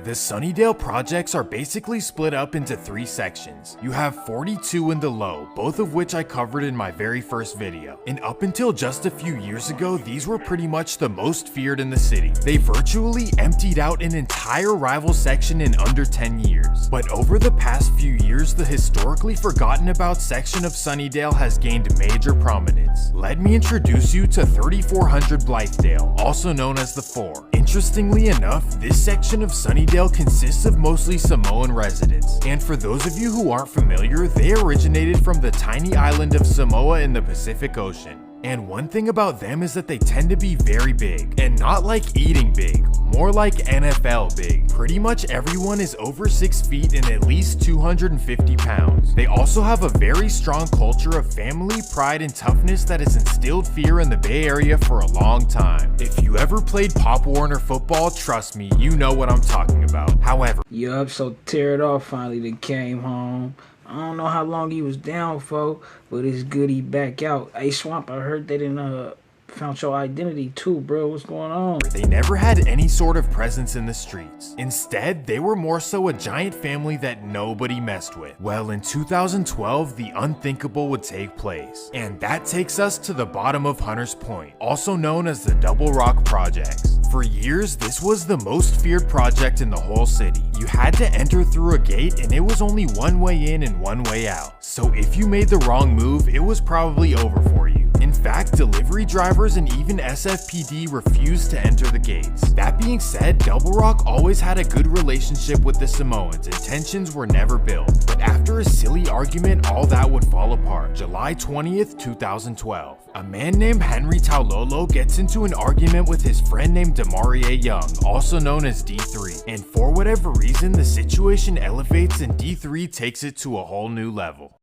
The Sunnydale projects are basically split up into 3 sections. You have 42 in the low, both of which I covered in my very first video. And up until just a few years ago, these were pretty much the most feared in the city. They virtually emptied out an entire rival section in under 10 years. But over the past few years, the historically forgotten about section of Sunnydale has gained major prominence. Let me introduce you to 3400 Blythedale, also known as the 4. Interestingly enough, this section of Sunnydale consists of mostly Samoan residents. And for those of you who aren't familiar, they originated from the tiny island of Samoa in the Pacific Ocean. And one thing about them is that they tend to be very big, and not like eating big, more like NFL big. Pretty much everyone is over 6 feet and at least 250 pounds. They also have a very strong culture of family, pride, and toughness that has instilled fear in the Bay Area for a long time. If you ever played Pop Warner football, trust me, you know what I'm talking about. However, yup, so Tear It Off finally done came home. I don't know how long he was down for, but it's good he back out. Hey Swamp, I heard they didn't found your identity too, bro. What's going on? They never had any sort of presence in the streets. Instead, they were more so a giant family that nobody messed with. Well, in 2012, the unthinkable would take place. And that takes us to the bottom of Hunters Point, also known as the Double Rock Projects. For years, this was the most feared project in the whole city. You had to enter through a gate and it was only one way in and one way out. So if you made the wrong move, it was probably over for you. In fact, delivery drivers and even SFPD refused to enter the gates. That being said, Double Rock always had a good relationship with the Samoans and tensions were never built. But after a silly argument, all that would fall apart. July 20th, 2012. A man named Henry Taulolo gets into an argument with his friend named Demarie Young, also known as D3. And for whatever reason, the situation elevates and D3 takes it to a whole new level.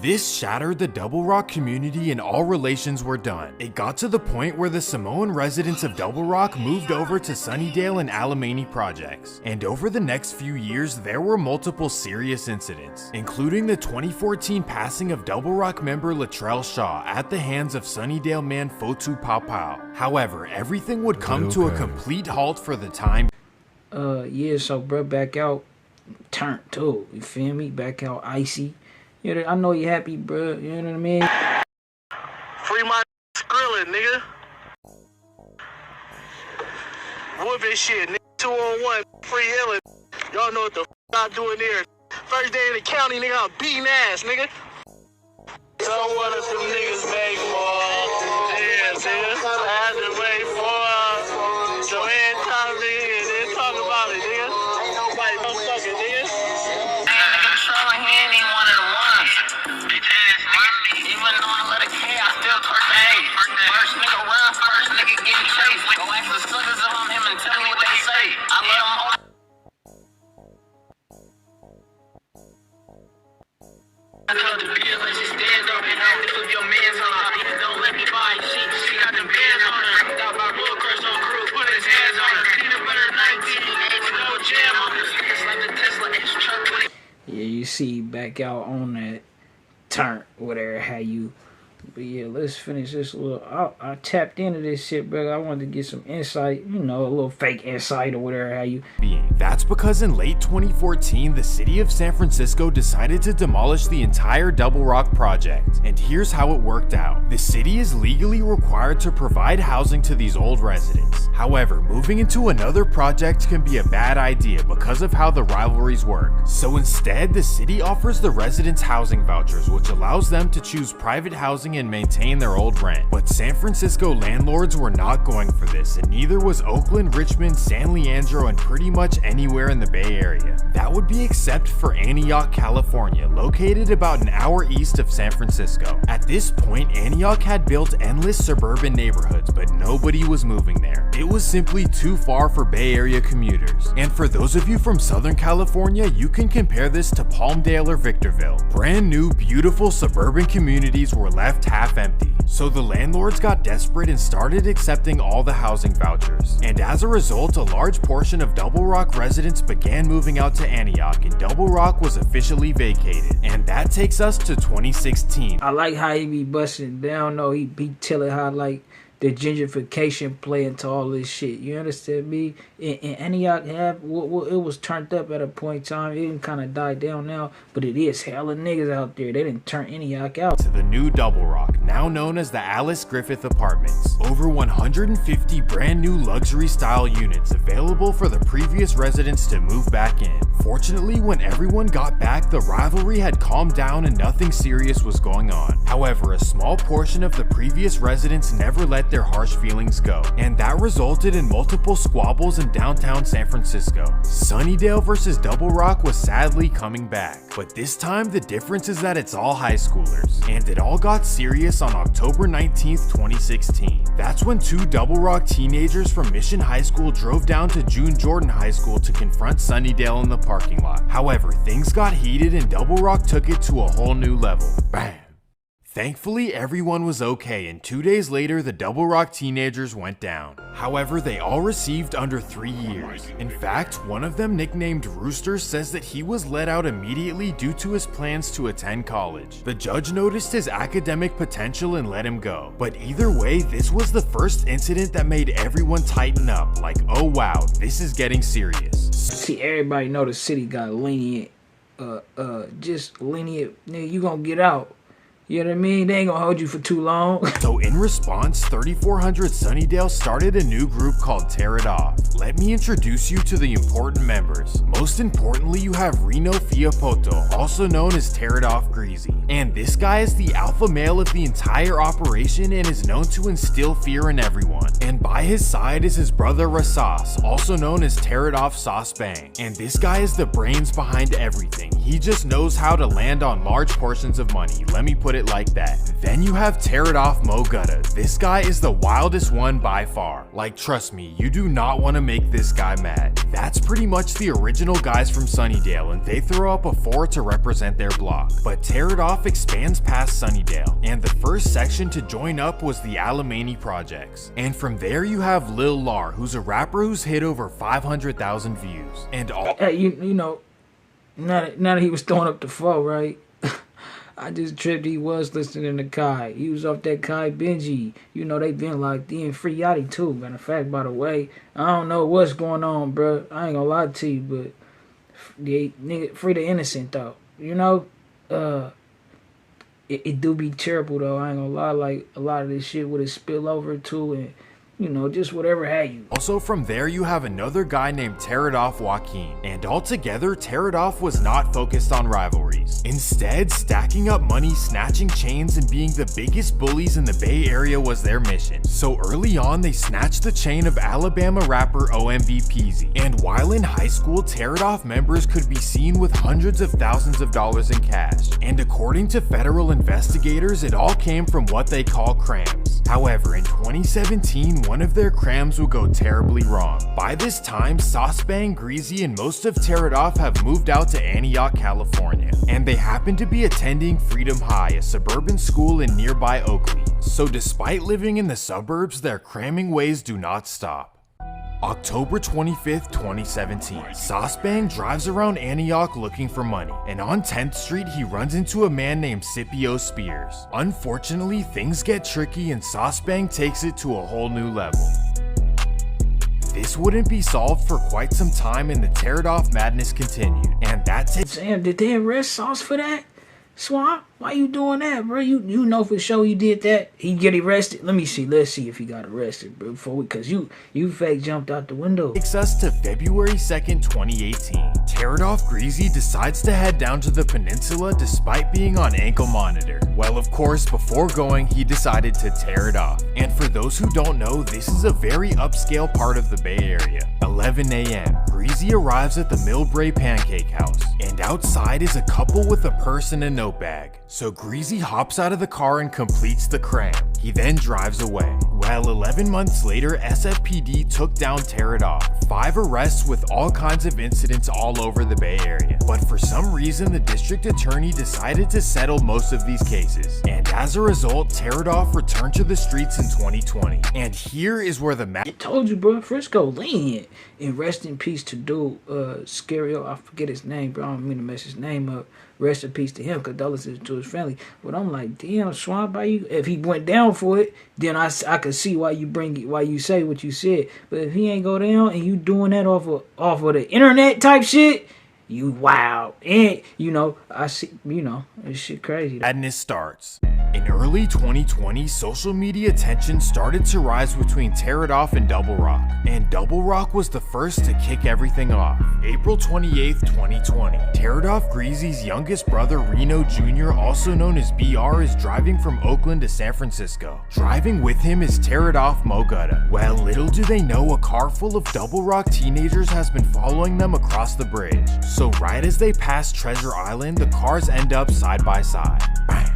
This shattered the Double Rock community and all relations were done. It got to the point where the Samoan residents of Double Rock moved over to Sunnydale and Alemany projects. And over the next few years, there were multiple serious incidents, including the 2014 passing of Double Rock member Latrell Shaw at the hands of Sunnydale man Fotu Paupau. However, everything would come to a complete halt for the time. Yeah, so bro, back out, turned too, you feel me? Back out icy. You know, I know you happy, bro. You know what I mean? Free my Skrillin, nigga. Whoopin' shit, nigga. 2-on-1, free healing. Y'all know what the f I'm doing there. First day in the county, nigga, I'm beating ass, nigga. So what if them niggas make more? Yeah, nigga. I had to wait for so every time, nigga, they talk about it, nigga. Ain't nobody motherfucking, nigga. Yeah, you see back out on that turn, whatever, how you. But yeah, let's finish this little. I tapped into this shit, bro. I wanted to get some insight, you know, a little fake insight or whatever, how you. That's because in late 2014, the city of San Francisco decided to demolish the entire Double Rock project. And here's how it worked out. The city is legally required to provide housing to these old residents. However, moving into another project can be a bad idea because of how the rivalries work. So instead, the city offers the residents housing vouchers, which allows them to choose private housing and maintain their old rent. But San Francisco landlords were not going for this, and neither was Oakland, Richmond, San Leandro, and pretty much anywhere in the Bay Area. That would be except for Antioch, California, located about an hour east of San Francisco. At this point, Antioch had built endless suburban neighborhoods, but nobody was moving there. It was simply too far for Bay Area commuters. And for those of you from Southern California, you can compare this to Palmdale or Victorville. Brand new, beautiful suburban communities were left half empty. So the landlords got desperate and started accepting all the housing vouchers. And as a result, a large portion of Double Rock residents began moving out to Antioch, and Double Rock was officially vacated. And that takes us to 2016. I like how he be busting down, though. He be telling how, like, the gentrification play into all this shit. You understand me? in Antioch have, it was turned up at a point in time. It didn't kind of die down now, but it is hella niggas out there. They didn't turn Antioch out. To the new Double Rock, now known as the Alice Griffith Apartments. Over 150 brand new luxury style units available for the previous residents to move back in. Fortunately, when everyone got back, the rivalry had calmed down and nothing serious was going on. However, a small portion of the previous residents never let their harsh feelings go, and that resulted in multiple squabbles in downtown San Francisco. Sunnydale versus Double Rock was sadly coming back, but this time the difference is that it's all high schoolers, and it all got serious on October 19th, 2016. That's when two Double Rock teenagers from Mission High School drove down to June Jordan High School to confront Sunnydale in the parking lot. However, things got heated and Double Rock took it to a whole new level. Bam! Thankfully, everyone was okay, and 2 days later, the Double Rock teenagers went down. However, they all received under 3 years. In fact, one of them, nicknamed Rooster, says that he was let out immediately due to his plans to attend college. The judge noticed his academic potential and let him go. But either way, this was the first incident that made everyone tighten up, like, oh wow, this is getting serious. See, everybody know the city got lenient, just lenient, nigga, you gonna get out. You know what I mean? They ain't gonna hold you for too long. So in response, 3400 Sunnydale started a new group called Tear It Off. Let me introduce you to the important members. Most importantly, you have Reno Fiapoto, also known as Tear It Off Greezy. And this guy is the alpha male of the entire operation and is known to instill fear in everyone. And by his side is his brother Rasas, also known as Tear It Off Sauce Bang. And this guy is the brains behind everything. He just knows how to land on large portions of money. Let me put it like that. Then you have Tear It Off Mo Gutta. This guy is the wildest one by far. Like, trust me, you do not want to make this guy mad. That's pretty much the original guys from Sunnydale, and they throw up a 4 to represent their block. But Tear It Off expands past Sunnydale, and the first section to join up was the Alamany Projects. And from there you have Lil Lar, who's a rapper who's hit over 500,000 views. And all you know, now that he was throwing up the 4, right? I just tripped. He was listening to Kai. He was off that Kai Benji. You know, they been locked in. Free Yachty too. Matter of fact, by the way, I don't know what's going on, bro. I ain't gonna lie to you, but nigga, free the innocent though. You know, it do be terrible though. I ain't gonna lie. Like a lot of this shit would have spill over too, and you know, just whatever have you. Also from there you have another guy named Tear It Off Joaquin, and altogether Tear It Off was not focused on rivalries. Instead, stacking up money, snatching chains, and being the biggest bullies in the Bay Area was their mission. So early on they snatched the chain of Alabama rapper OMB Peasy, and while in high school, Tear It Off members could be seen with hundreds of thousands of dollars in cash. And according to federal investigators, it all came from what they call crams. However, in 2017, one of their crams would go terribly wrong. By this time, Sauce Bang, Greezy, and most of Tear It Off have moved out to Antioch, California, and they happen to be attending Freedom High, a suburban school in nearby Oakley. So despite living in the suburbs, their cramming ways do not stop. October 25th, 2017, Sauce Bang drives around Antioch looking for money, and on 10th Street he runs into a man named Scipio Spears. Unfortunately, things get tricky and Sauce Bang takes it to a whole new level. This wouldn't be solved for quite some time and the Tear It Off madness continued, and that's it. Damn, did they arrest Sauce for that? Swamp, why you doing that, bro? You know for sure he did that. He get arrested. Let me see. Let's see if he got arrested, bro. Cause you fake jumped out the window. Takes us to February 2nd, 2018. Tear It Off Greezy decides to head down to the peninsula despite being on ankle monitor. Well, of course, before going, he decided to tear it off. And for those who don't know, this is a very upscale part of the Bay Area. 11 a.m. Greezy arrives at the Millbrae Pancake House, and outside is a couple with a purse and a note bag. So Greezy hops out of the car and completes the cram. He then drives away. Well, 11 months later, SFPD took down Tear It Off. 5 arrests with all kinds of incidents all over the Bay Area. But for some reason, the district attorney decided to settle most of these cases. And as a result, Tear It Off returned to the streets in 2020. And here is where the I told you, bro, Frisco lenient. And rest in peace to dude, Scario, I forget his name, bro. I don't mean to mess his name up. rest in peace to him, condolences to his family. But I'm like, damn, Swamp, if he went down for it, then I could see why you say what you said. But if he ain't go down and you doing that off of the internet type shit, you wild. And, I see, this shit crazy. Madness starts. In early 2020, social media tension started to rise between Tear It Off and Double Rock. And Double Rock was the first to kick everything off. April 28th, 2020. Tear It Off Greezy's youngest brother Reno Jr., also known as BR, is driving from Oakland to San Francisco. Driving with him is Tear It Off Mo Gutta. Well, little do they know, a car full of Double Rock teenagers has been following them across the bridge. So right as they pass Treasure Island, the cars end up side by side. Bam.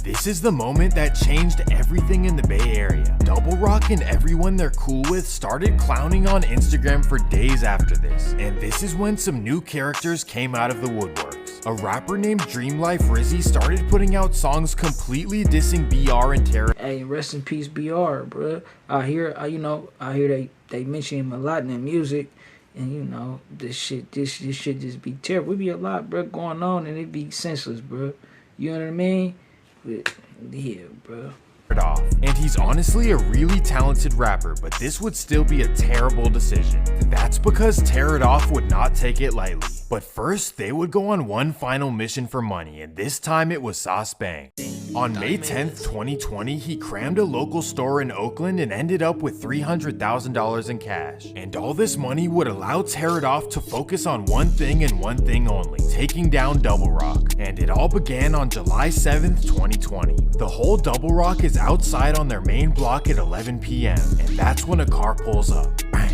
This is the moment that changed everything in the Bay Area. Double Rock and everyone they're cool with started clowning on Instagram for days after this. And this is when some new characters came out of the woodworks. A rapper named W.I.G started putting out songs completely dissing BR and Terra. Hey, rest in peace, BR, bro. I hear they mention him a lot in their music. And this shit just be terrible. It be a lot, bro, going on, and it be senseless, bro. You know what I mean? But, yeah, bro. Off. And he's honestly a really talented rapper, but this would still be a terrible decision. That's because Tear It Off would not take it lightly. But first, they would go on one final mission for money, and this time it was Sauce Bang. On May 10th, 2020, he crammed a local store in Oakland and ended up with $300,000 in cash. And all this money would allow Tear It Off to focus on one thing and one thing only, taking down Double Rock. And it all began on July 7th, 2020. The whole Double Rock is outside on their main block at 11 p.m. and that's when a car pulls up. Bam.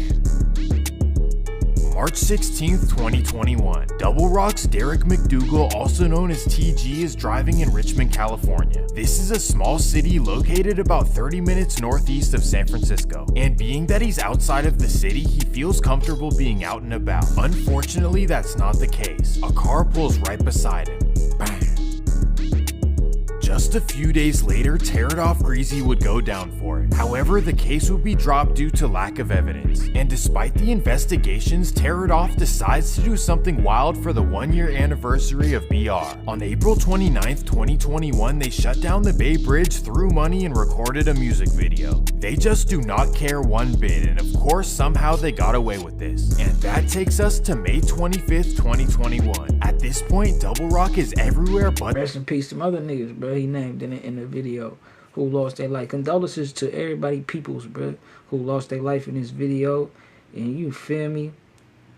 March 16th, 2021. Double Rock's Derek McDougal, also known as TG, is driving in Richmond, California. This is a small city located about 30 minutes northeast of San Francisco. And being that he's outside of the city, he feels comfortable being out and about. Unfortunately, that's not the case. A car pulls right beside him. Bam. Just a few days later, Tear It Off Greezy would go down for it. However, the case would be dropped due to lack of evidence. And despite the investigations, Tear It Off decides to do something wild for the 1-year anniversary of BR. On April 29th, 2021, they shut down the Bay Bridge, threw money, and recorded a music video. They just do not care one bit, and of course, somehow they got away with this. And that takes us to May 25th, 2021. At this point, Double Rock is everywhere but— Rest in peace to other niggas, bro. He named in the video who lost their life. Condolences to everybody, peoples, bro, who lost their life in this video. And you feel me?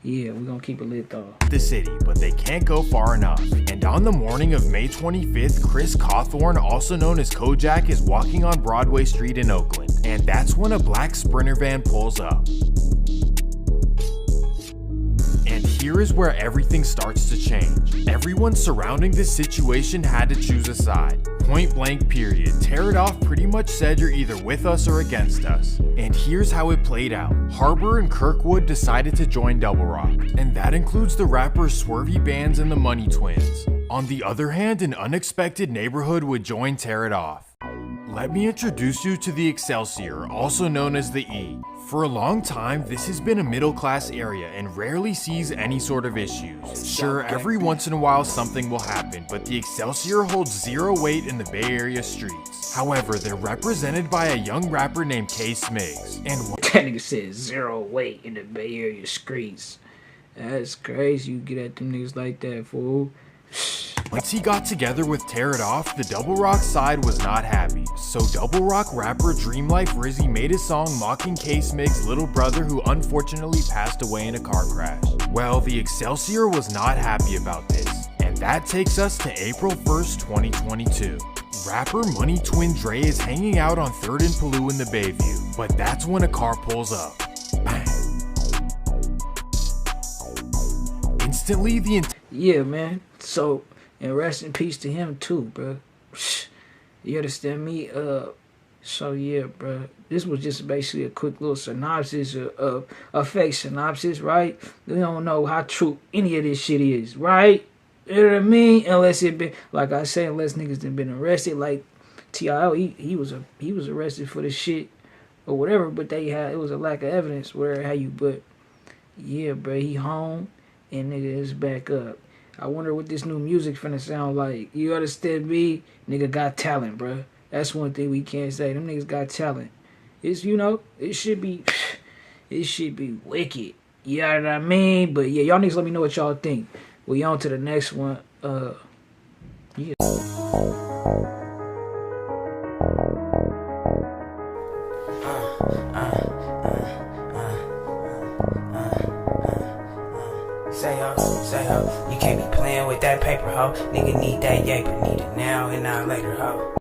Yeah, we're gonna keep it lit though. The city, but they can't go far enough. And on the morning of May 25th, Chris Cawthorn, also known as Kojak, is walking on Broadway Street in Oakland. And that's when a black Sprinter van pulls up. And here is where everything starts to change. Everyone surrounding this situation had to choose a side. Point blank period. Tear It Off pretty much said you're either with us or against us. And here's how it played out. Harbor and Kirkwood decided to join Double Rock. And that includes the rappers Swervy Bands and the Money Twins. On the other hand, an unexpected neighborhood would join Tear It Off. Let me introduce you to the Excelsior, also known as the E. For a long time, this has been a middle-class area and rarely sees any sort of issues. Sure, every once in a while something will happen, but the Excelsior holds zero weight in the Bay Area streets. However, they're represented by a young rapper named K Smigs. And that nigga said zero weight in the Bay Area streets. That's crazy. You get at them niggas like that, fool. Once he got together with Tear It Off, the Double Rock side was not happy. So Double Rock rapper W.I.G made a song mocking K Smig's little brother who unfortunately passed away in a car crash. Well, the Excelsior was not happy about this. And that takes us to April 1st, 2022. Rapper Money Twin Dre is hanging out on 3rd and Palou in the Bayview. But that's when a car pulls up. Bang. Instantly, yeah, man. So, and rest in peace to him too, bro. You understand me? So yeah, bro. This was just basically a quick little synopsis of a fake synopsis, right? We don't know how true any of this shit is, right? You know what I mean? Unless it been, like I said, unless niggas done been arrested, like T.I.O. He was arrested for the shit or whatever, but it was a lack of evidence, whatever how you, but yeah, bro, he home and nigga is back up. I wonder what this new music finna sound like. You understand me? Nigga got talent, bruh. That's one thing we can't say. Them niggas got talent. It's, it should be, it should be wicked. You know what I mean? But yeah, y'all niggas let me know what y'all think. We on to the next one. Yeah. Say ho, you can't be playing with that paper, ho. Nigga need that yaper, need it now and not later, ho.